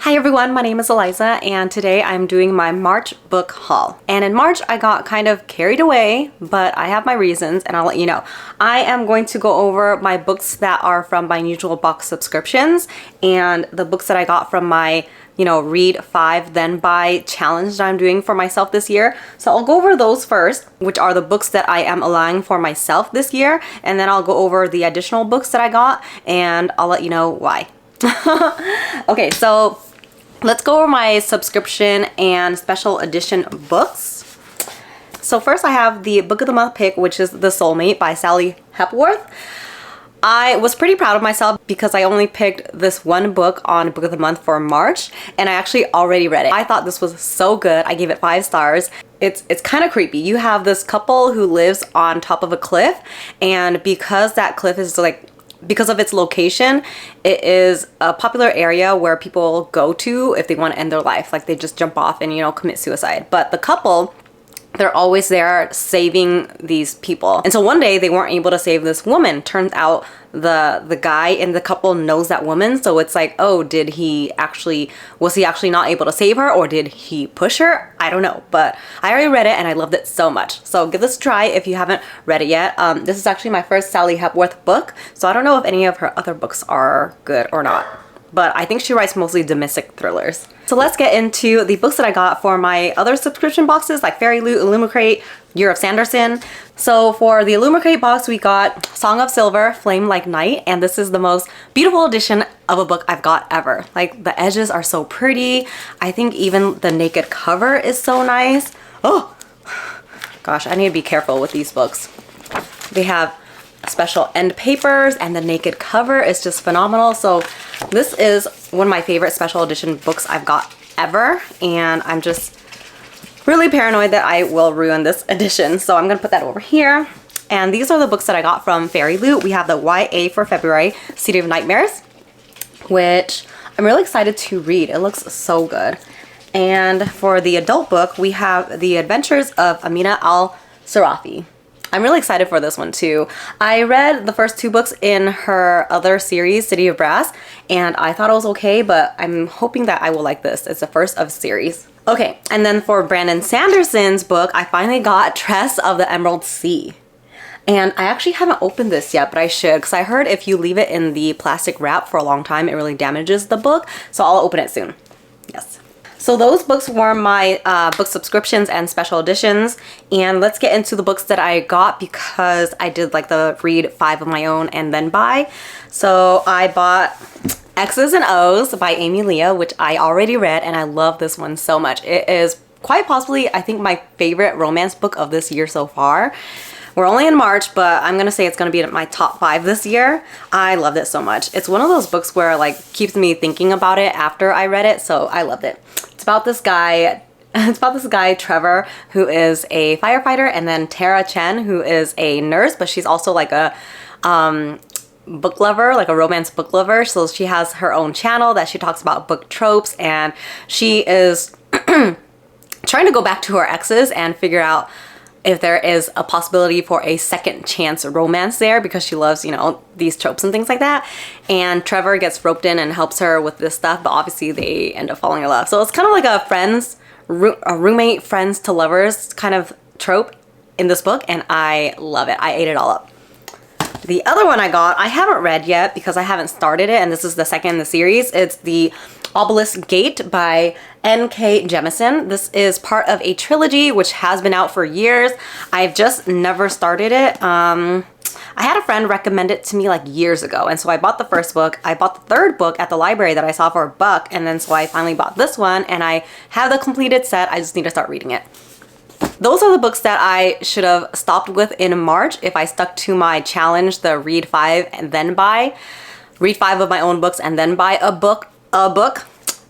Hi everyone, my name is Eliza and today I'm doing my March book haul. And in March I got kind of carried away, but I have my reasons and I'll let you know. I am going to go over my books that are from my Unusual Box subscriptions and the books that I got from my read 5 then buy challenge that I'm doing for myself this year. So I'll go over those first, which are the books that I am allowing for myself this year, and then I'll go over the additional books that I got and I'll let you know why. Okay, so let's go over my subscription and special edition books. So first I have the book of the month pick, which is The Soulmate by Sally Hepworth. I was pretty proud of myself because I only picked this one book on book of the month for March and I actually already read it. I thought this was so good. I gave it 5 stars. It's kind of creepy. You have this couple who lives on top of a cliff, and because that cliff is because of its location, it is a popular area where people go to if they want to end their life. Like they just jump off and, commit suicide. But the couple, they're always there saving these people. And so one day they weren't able to save this woman. Turns out the guy in the couple knows that woman. So it's like, oh, was he actually not able to save her, or did he push her? I don't know, but I already read it and I loved it so much. So give this a try if you haven't read it yet. This is actually my first Sally Hepworth book. So I don't know if any of her other books are good or not, but I think she writes mostly domestic thrillers. So let's get into the books that I got for my other subscription boxes like Fairy Loot, Illumicrate, Year of Sanderson. So for the Illumicrate box, we got Song of Silver, Flame Like Night, and this is the most beautiful edition of a book I've got ever. Like the edges are so pretty. I think even the naked cover is so nice. Oh, gosh, I need to be careful with these books. They have special end papers and the naked cover is just phenomenal. So this is one of my favorite special edition books I've got ever, and I'm just really paranoid that I will ruin this edition. So I'm gonna put that over here. And these are the books that I got from Fairy Loot. We have the YA for February, City of Nightmares, which I'm really excited to read. It looks so good. And for the adult book, we have The Adventures of Amina al-Sarafi. I'm really excited for this one too. I read the first 2 books in her other series, City of Brass, and I thought it was okay, but I'm hoping that I will like this. It's the first of series. Okay, and then for Brandon Sanderson's book, I finally got Tress of the Emerald Sea. And I actually haven't opened this yet, but I should, because I heard if you leave it in the plastic wrap for a long time, it really damages the book. So I'll open it soon. Yes. So those books were my book subscriptions and special editions, and let's get into the books that I got because I did like the read 5 of my own and then buy. So I bought X's and O's by Amy Leah, which I already read, and I love this one so much. It is quite possibly, I think, my favorite romance book of this year so far. We're only in March, but I'm gonna say it's gonna be in my top 5 this year. I loved it so much. It's one of those books where like keeps me thinking about it after I read it, so I loved it. It's about this guy Trevor, who is a firefighter, and then Tara Chen, who is a nurse, but she's also like a book lover, like a romance book lover. So she has her own channel that she talks about book tropes, and she is trying to go back to her exes and figure out if there is a possibility for a second chance romance there, because she loves, these tropes and things like that. And Trevor gets roped in and helps her with this stuff, but obviously they end up falling in love. So it's kind of like a roommate, friends to lovers kind of trope in this book, and I love it. I ate it all up. The other one I got, I haven't read yet because I haven't started it, and this is the second in the series. It's the Obelisk Gate by N.K. Jemisin. This is part of a trilogy which has been out for years. I've just never started it. I had a friend recommend it to me like years ago, and so I bought the first book. I bought the 3rd book at the library that I saw for $1, and then so I finally bought this one, and I have the completed set. I just need to start reading it. Those are the books that I should have stopped with in March if I stuck to my challenge, the read 5 and then buy. Read 5 of my own books and then buy a book.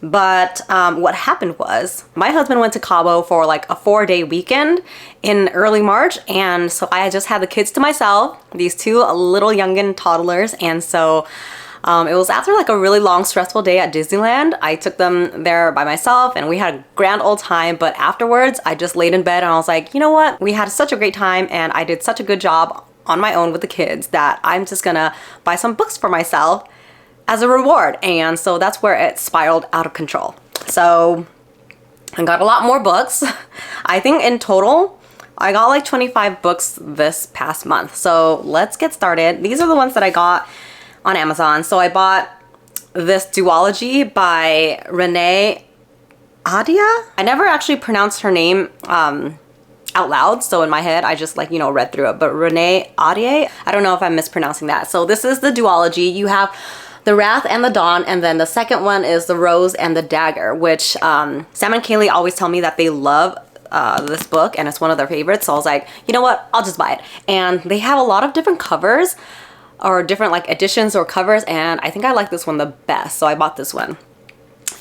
But what happened was my husband went to Cabo for like a 4-day weekend in early March, and so I just had the kids to myself, these 2 little youngin' toddlers, and so it was after like a really long stressful day at Disneyland. I took them there by myself and we had a grand old time, but afterwards I just laid in bed and I was like, you know what, we had such a great time and I did such a good job on my own with the kids that I'm just gonna buy some books for myself as a reward. And so that's where it spiraled out of control. So I got a lot more books. I think in total, I got like 25 books this past month. So let's get started. These are the ones that I got on Amazon. So I bought this duology by Renee Adia. I never actually pronounced her name out loud, so in my head I just like, you know, read through it. But Renee Adia, I don't know if I'm mispronouncing that. So this is the duology. You have The Wrath and the Dawn, and then the second one is The Rose and the Dagger, which Sam and Kaylee always tell me that they love this book and it's one of their favorites. So I was like, you know what, I'll just buy it. And they have a lot of different covers or different like editions or covers, and I think I like this one the best, so I bought this one.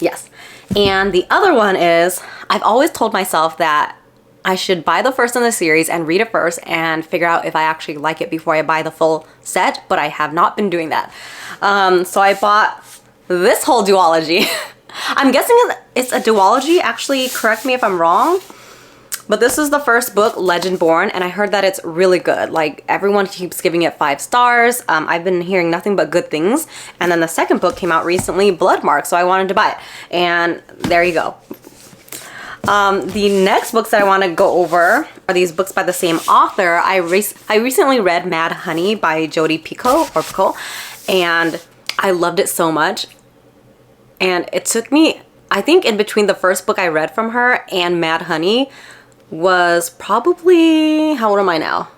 Yes. And the other one is, I've always told myself that I should buy the first in the series and read it first and figure out if I actually like it before I buy the full set, but I have not been doing that. So I bought this whole duology. I'm guessing it's a duology, actually correct me if I'm wrong, but this is the first book, Legendborn, and I heard that it's really good. Like, everyone keeps giving it 5 stars. I've been hearing nothing but good things. And then the second book came out recently, Bloodmark, so I wanted to buy it. And there you go. The next books that I want to go over are these books by the same author. I recently read Mad Honey by Jody Pico, Orbco, and I loved it so much. And it took me, I think in between the first book I read from her and Mad Honey was probably, how old am I now?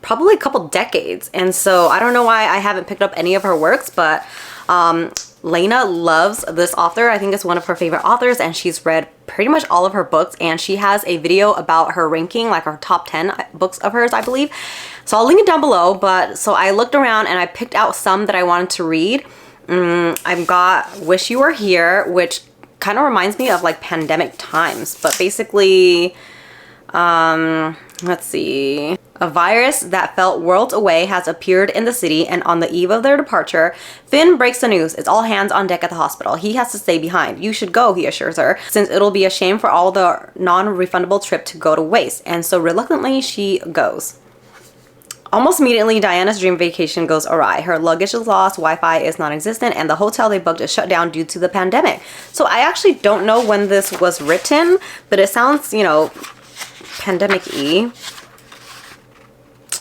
Probably a couple decades. And so I don't know why I haven't picked up any of her works, but Lena loves this author. I think it's one of her favorite authors, and she's read pretty much all of her books, and she has a video about her ranking, like her top 10 books of hers, I believe. So I'll link it down below. But so I looked around and I picked out some that I wanted to read. I've got Wish You Were Here, which kind of reminds me of like pandemic times, but basically, let's see. A virus that felt worlds away has appeared in the city, and on the eve of their departure, Finn breaks the news. It's all hands on deck at the hospital. He has to stay behind. You should go, he assures her, since it'll be a shame for all the non-refundable trip to go to waste. And so reluctantly, she goes. Almost immediately, Diana's dream vacation goes awry. Her luggage is lost, Wi-Fi is non-existent, and the hotel they booked is shut down due to the pandemic. So I actually don't know when this was written, but it sounds, you know, pandemic-y.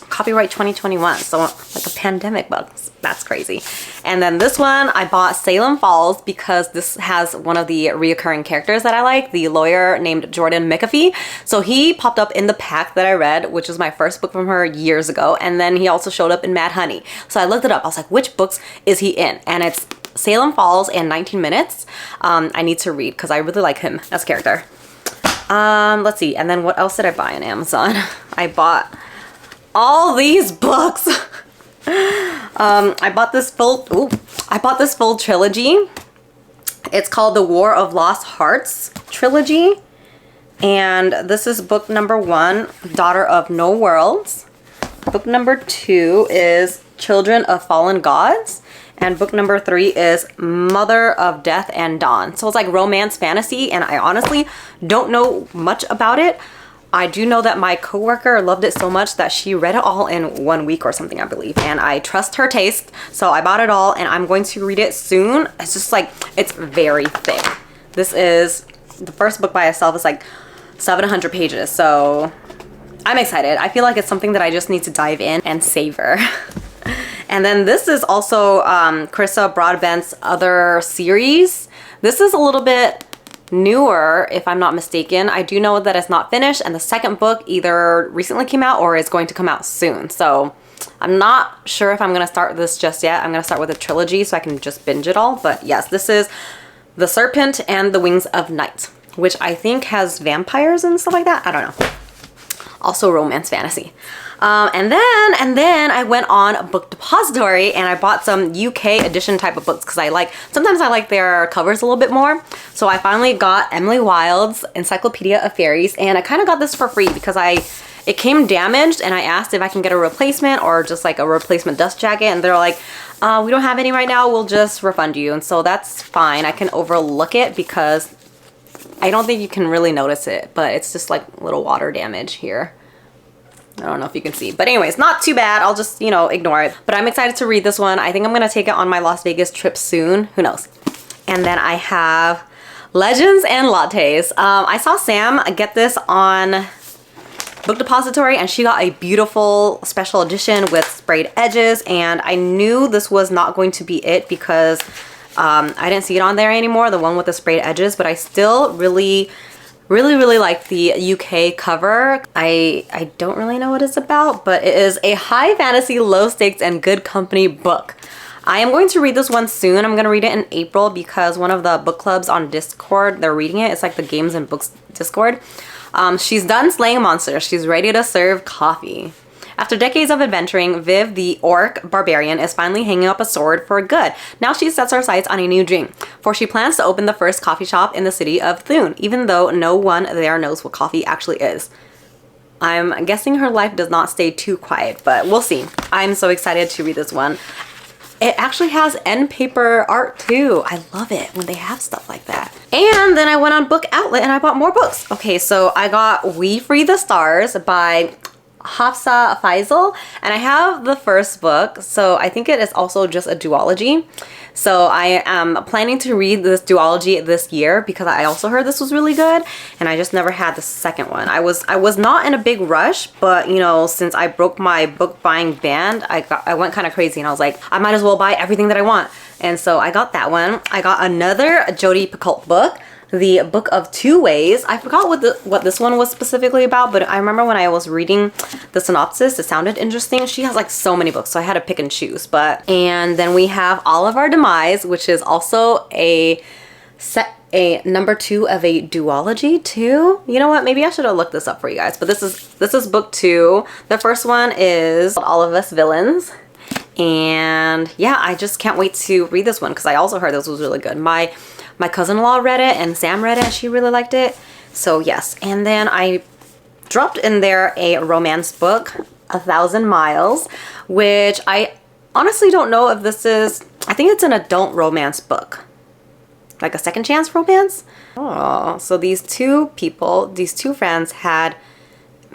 Copyright 2021, so like a pandemic book. That's crazy. And then this one, I bought Salem Falls because this has one of the reoccurring characters that I like, the lawyer named Jordan McAfee. So he popped up in the pack that I read, which was my first book from her years ago, and then he also showed up in Mad Honey. So I looked it up. I was like, which books is he in? And it's Salem Falls and 19 Minutes. I need to read because I really like him as a character. Let's see. And then what else did I buy on Amazon? I bought all these books. I bought this full trilogy. It's called The War of Lost Hearts Trilogy. And this is book number 1, Daughter of No Worlds. Book number 2 is Children of Fallen Gods. And book number 3 is Mother of Death and Dawn. So it's like romance fantasy, and I honestly don't know much about it. I do know that my coworker loved it so much that she read it all in 1 week or something, I believe. And I trust her taste, so I bought it all, and I'm going to read it soon. It's just like, it's very thick. This is, the first book by itself is like 700 pages, so I'm excited. I feel like it's something that I just need to dive in and savor. And then this is also Carissa Broadbent's other series. This is a little bit newer, if I'm not mistaken. I do know that it's not finished, and the second book either recently came out or is going to come out soon. So I'm not sure if I'm going to start this just yet. I'm going to start with a trilogy so I can just binge it all. But yes, this is The Serpent and the Wings of Night, which I think has vampires and stuff like that. I don't know. Also romance fantasy. And then I went on Book Depository and I bought some UK edition type of books because sometimes I like their covers a little bit more. So I finally got Emily Wilde's Encyclopedia of Fairies, and I kind of got this for free because it came damaged, and I asked if I can get a replacement or just like a replacement dust jacket, and they're like, we don't have any right now, we'll just refund you. And so that's fine. I can overlook it because I don't think you can really notice it, but it's just like little water damage here. I don't know if you can see, but anyways, not too bad. I'll just, you know, ignore it. But I'm excited to read this one. I think I'm gonna take it on my Las Vegas trip soon. Who knows? And then I have Legends and Lattes. I saw Sam get this on Book Depository, and she got a beautiful special edition with sprayed edges, and I knew this was not going to be it because I didn't see it on there anymore, the one with the sprayed edges, but I still really like the UK cover. I don't really know what it's about, but it is a high fantasy, low stakes, and good company book. I am going to read this one soon. I'm going to read it in April because one of the book clubs on Discord, they're reading it. It's like the Games and Books Discord. She's done slaying monsters. She's ready to serve coffee. After decades of adventuring, Viv, the orc barbarian, is finally hanging up a sword for good. Now she sets her sights on a new dream, for she plans to open the first coffee shop in the city of Thune, even though no one there knows what coffee actually is. I'm guessing her life does not stay too quiet, but we'll see. I'm so excited to read this one. It actually has end paper art too. I love it when they have stuff like that. And then I went on Book Outlet and I bought more books. Okay, so I got We Free the Stars by Hafsa Faisal, and I have the first book, so I think it is also just a duology. So I am planning to read this duology this year because I also heard this was really good, and I just never had the second one. I was not in a big rush, but you know, since I broke my book buying ban, I went kind of crazy, and I was like, I might as well buy everything that I want. And so I got that one. I got another Jody Picoult book, The Book of Two Ways. I forgot what this one was specifically about, but I remember when I was reading the synopsis, it sounded interesting. She has like so many books, so I had to pick and choose. And then we have All of Our Demise, which is also a number 2 of a duology too. You know what? Maybe I should have looked this up for you guys. But this is book 2. The first one is All of Us Villains. And yeah, I just can't wait to read this one because I also heard this was really good. My cousin-in-law read it and Sam read it and she really liked it. So yes. And then I dropped in there a romance book, 1,000 Miles, which I honestly don't know if this is, I think it's an adult romance book. Like a second chance romance? Oh, so these two friends had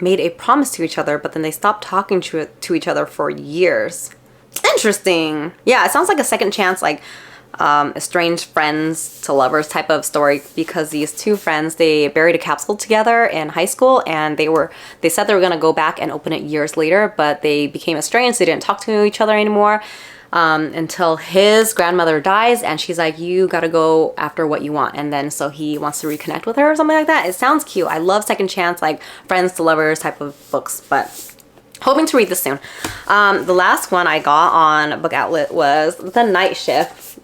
made a promise to each other, but then they stopped talking to each other for years. Interesting. Yeah, it sounds like a second chance, like estranged friends to lovers type of story, because these two friends, they buried a capsule together in high school, and they said they were going to go back and open it years later, but they became estranged. They didn't talk to each other anymore until his grandmother dies, and she's like, you got to go after what you want. And then so he wants to reconnect with her or something like that. It sounds cute. I love second chance, like friends to lovers type of books, but hoping to read this soon. The last one I got on Book Outlet was The Night Shift.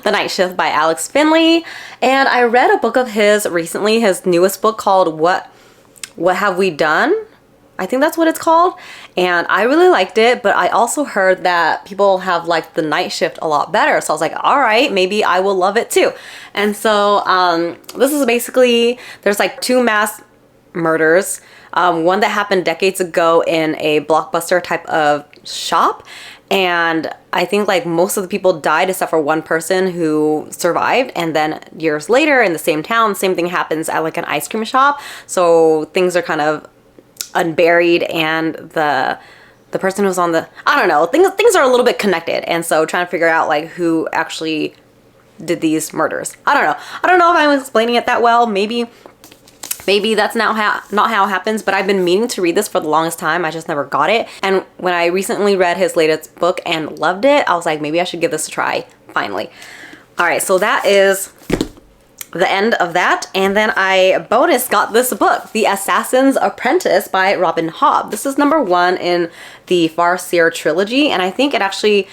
The Night Shift by Alex Finley. And I read a book of his recently, his newest book called What Have We Done? I think that's what it's called. And I really liked it, but I also heard that people have liked The Night Shift a lot better. So I was like, all right, maybe I will love it too. And so this is basically, there's like 2 mass murders. One that happened decades ago in a Blockbuster type of shop. And I think like most of the people died except for one person who survived. And then years later in the same town, same thing happens at like an ice cream shop. So things are kind of unburied, and the person who's on the, I don't know, things are a little bit connected. And so trying to figure out like who actually did these murders. I don't know if I'm explaining it that well. Maybe that's not how it happens, but I've been meaning to read this for the longest time. I just never got it. And when I recently read his latest book and loved it, I was like, maybe I should give this a try, finally. All right, so that is the end of that. And then I bonus got this book, The Assassin'S Apprentice by Robin Hobb. This is number 1 in the Farseer trilogy, and I think it actually,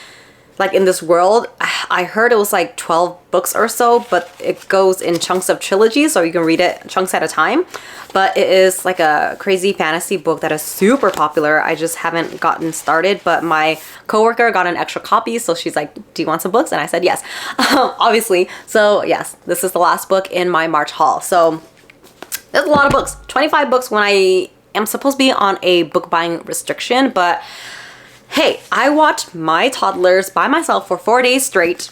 like in this world, I heard it was like 12 books or so, but it goes in chunks of trilogy, so you can read it chunks at a time. But it is like a crazy fantasy book that is super popular. I just haven't gotten started, but my coworker got an extra copy, so she's like, do you want some books? And I said yes, obviously. So yes, this is the last book in my March haul. So there's a lot of books, 25 books when I am supposed to be on a book buying restriction, but hey, I watched my toddlers by myself for 4 days straight.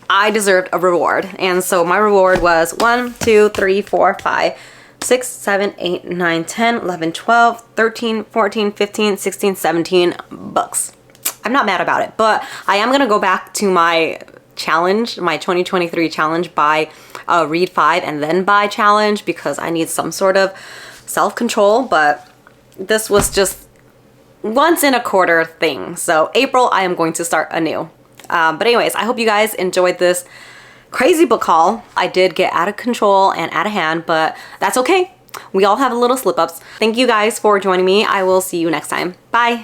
I deserved a reward. And so my reward was 1, 2, 3, 4, 5, 6, 7, 8, 9, 10, 11, 12, 13, 14, 15, 16, 17 books. I'm not mad about it, but I am gonna go back to my challenge, my 2023 challenge, buy read 5 and then buy challenge, because I need some sort of self-control. But this was just once in a quarter thing. So April, I am going to start anew. But anyways, I hope you guys enjoyed this crazy book haul. I did get out of control and out of hand, but that's okay. We all have little slip-ups. Thank you guys for joining me. I will see you next time. Bye.